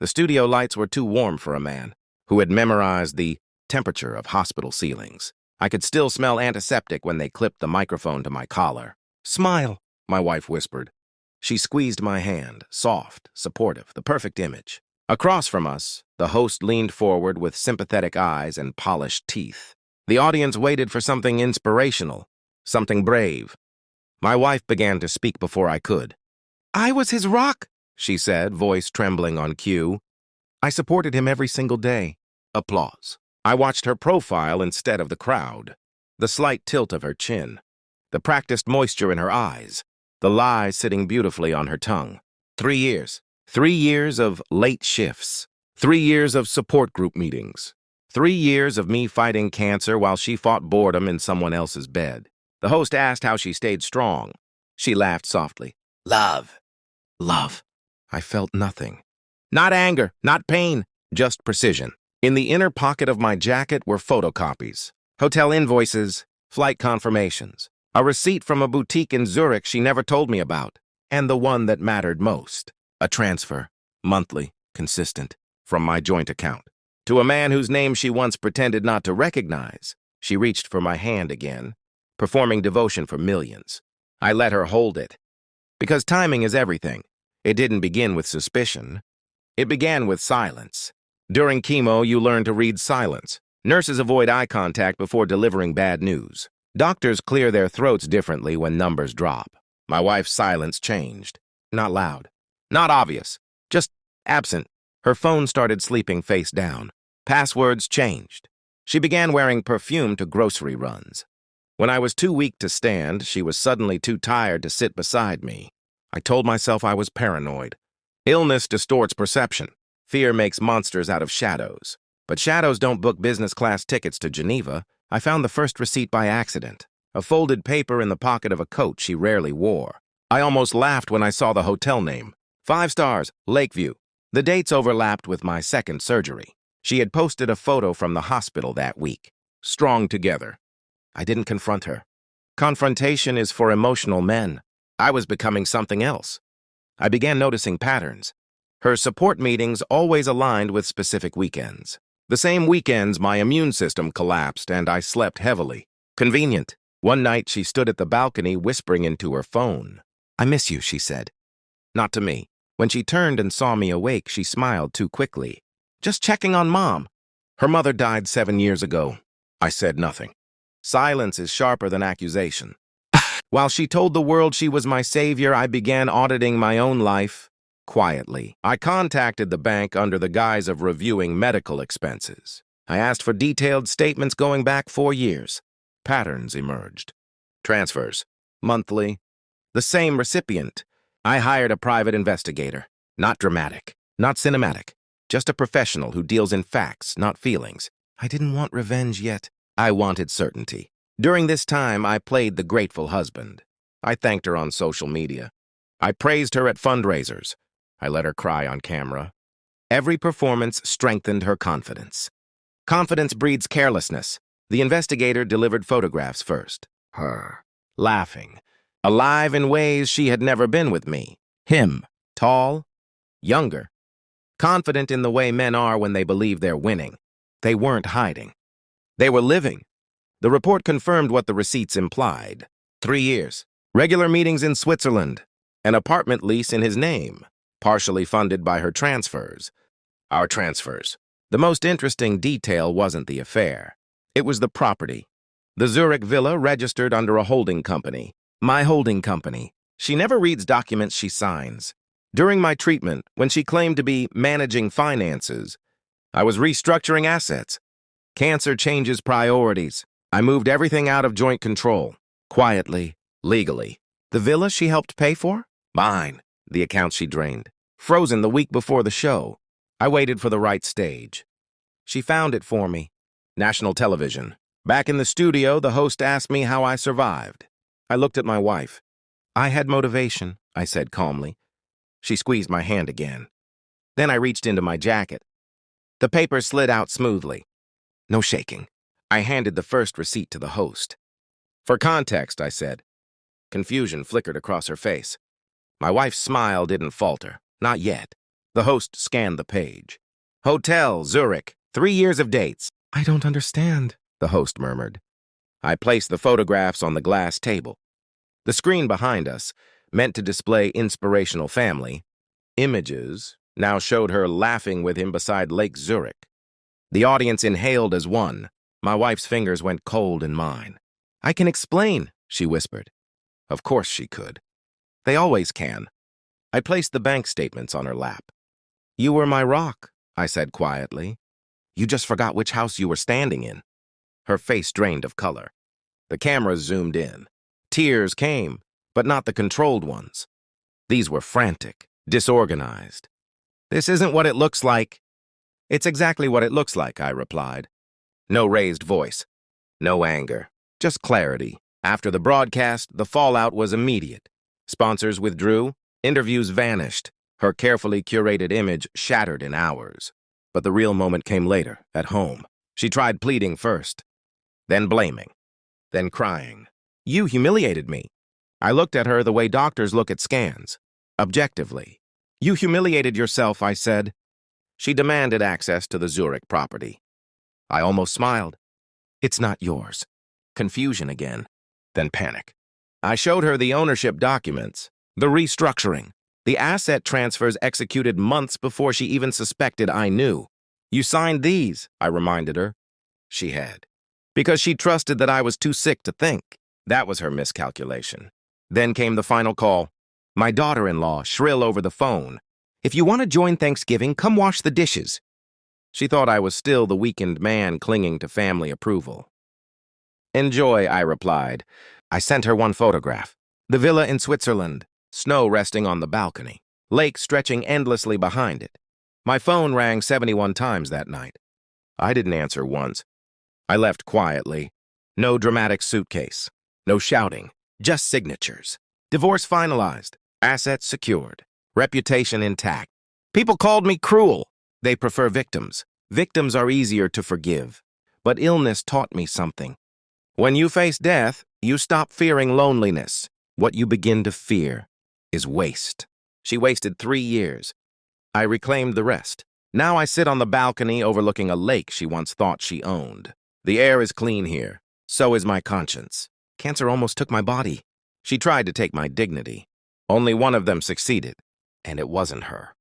The studio lights were too warm for a man who had memorized the temperature of hospital ceilings. I could still smell antiseptic when they clipped the microphone to my collar. "Smile," my wife whispered. She squeezed my hand, soft, supportive, the perfect image. Across from us, the host leaned forward with sympathetic eyes and polished teeth. The audience waited for something inspirational, something brave. My wife began to speak before I could. "I was his rock," she said, voice trembling on cue. "I supported him every single day." Applause. I watched her profile instead of the crowd. The slight tilt of her chin, the practiced moisture in her eyes, the lie sitting beautifully on her tongue. 3 years. 3 years of late shifts. 3 years of support group meetings. 3 years of me fighting cancer while she fought boredom in someone else's bed. The host asked how she stayed strong. She laughed softly. "Love." Love. I felt nothing. Not anger, not pain, just precision. In the inner pocket of my jacket were photocopies, hotel invoices, flight confirmations, a receipt from a boutique in Zurich she never told me about, and the one that mattered most, a transfer, monthly, consistent, from my joint account. To a man whose name she once pretended not to recognize, she reached for my hand again, performing devotion for millions. I let her hold it. Because timing is everything. It didn't begin with suspicion. It began with silence. During chemo, you learn to read silence. Nurses avoid eye contact before delivering bad news. Doctors clear their throats differently when numbers drop. My wife's silence changed. Not loud. Not obvious. Just absent. Her phone started sleeping face down. Passwords changed. She began wearing perfume to grocery runs. When I was too weak to stand, she was suddenly too tired to sit beside me. I told myself I was paranoid. Illness distorts perception. Fear makes monsters out of shadows. But shadows don't book business class tickets to Geneva. I found the first receipt by accident, a folded paper in the pocket of a coat she rarely wore. I almost laughed when I saw the hotel name. 5 stars, Lakeview. The dates overlapped with my second surgery. She had posted a photo from the hospital that week. Strong together. I didn't confront her. Confrontation is for emotional men. I was becoming something else. I began noticing patterns. Her support meetings always aligned with specific weekends. The same weekends, my immune system collapsed and I slept heavily. Convenient. One night, she stood at the balcony whispering into her phone. "I miss you," she said. Not to me. When she turned and saw me awake, she smiled too quickly. "Just checking on Mom." "Her mother died 7 years ago." I said nothing. Silence is sharper than accusation. While she told the world she was my savior, I began auditing my own life quietly. I contacted the bank under the guise of reviewing medical expenses. I asked for detailed statements going back 4 years. Patterns emerged. Transfers. Monthly. The same recipient. I hired a private investigator. Not dramatic. Not cinematic. Just a professional who deals in facts, not feelings. I didn't want revenge yet. I wanted certainty. During this time, I played the grateful husband. I thanked her on social media. I praised her at fundraisers. I let her cry on camera. Every performance strengthened her confidence. Confidence breeds carelessness. The investigator delivered photographs first. Her. Laughing. Alive in ways she had never been with me. Him. Tall. Younger. Confident in the way men are when they believe they're winning. They weren't hiding. They were living. The report confirmed what the receipts implied. 3 years. Regular meetings in Switzerland. An apartment lease in his name. Partially funded by her transfers. Our transfers. The most interesting detail wasn't the affair. It was the property. The Zurich villa registered under a holding company. My holding company. She never reads documents she signs. During my treatment, when she claimed to be managing finances, I was restructuring assets. Cancer changes priorities. I moved everything out of joint control. Quietly, legally. The villa she helped pay for? Mine. The accounts she drained. Frozen the week before the show. I waited for the right stage. She found it for me. National television. Back in the studio, the host asked me how I survived. I looked at my wife. "I had motivation," I said calmly. She squeezed my hand again. Then I reached into my jacket. The paper slid out smoothly. No shaking. I handed the first receipt to the host. "For context," I said. Confusion flickered across her face. My wife's smile didn't falter. Not yet. The host scanned the page. Hotel, Zurich, 3 years of dates. I don't understand, the host murmured. I placed the photographs on the glass table. The screen behind us, meant to display inspirational family, images, now showed her laughing with him beside Lake Zurich. The audience inhaled as one. My wife's fingers went cold in mine. I can explain, she whispered. Of course she could. They always can. I placed the bank statements on her lap. You were my rock, I said quietly. You just forgot which house you were standing in. Her face drained of color. The cameras zoomed in. Tears came, but not the controlled ones. These were frantic, disorganized. This isn't what it looks like. It's exactly what it looks like, I replied. No raised voice. No anger. Just clarity. After the broadcast, the fallout was immediate. Sponsors withdrew. Interviews vanished. Her carefully curated image shattered in hours. But the real moment came later, at home. She tried pleading first, then blaming, then crying. You humiliated me. I looked at her the way doctors look at scans, objectively. You humiliated yourself, I said. She demanded access to the Zurich property. I almost smiled. It's not yours. Confusion again, then panic. I showed her the ownership documents, the restructuring, the asset transfers executed months before she even suspected I knew. You signed these, I reminded her. She had. Because she trusted that I was too sick to think. That was her miscalculation. Then came the final call. My daughter-in-law, shrill over the phone. If you want to join Thanksgiving, come wash the dishes. She thought I was still the weakened man clinging to family approval. Enjoy, I replied. I sent her one photograph. The villa in Switzerland, snow resting on the balcony, lake stretching endlessly behind it. My phone rang 71 times that night. I didn't answer once. I left quietly. No dramatic suitcase. No shouting. Just signatures. Divorce finalized. Assets secured. Reputation intact. People called me cruel. They prefer victims. Victims are easier to forgive. But illness taught me something. When you face death, you stop fearing loneliness. What you begin to fear is waste. She wasted 3 years. I reclaimed the rest. Now I sit on the balcony overlooking a lake she once thought she owned. The air is clean here. So is my conscience. Cancer almost took my body. She tried to take my dignity. Only one of them succeeded, and it wasn't her.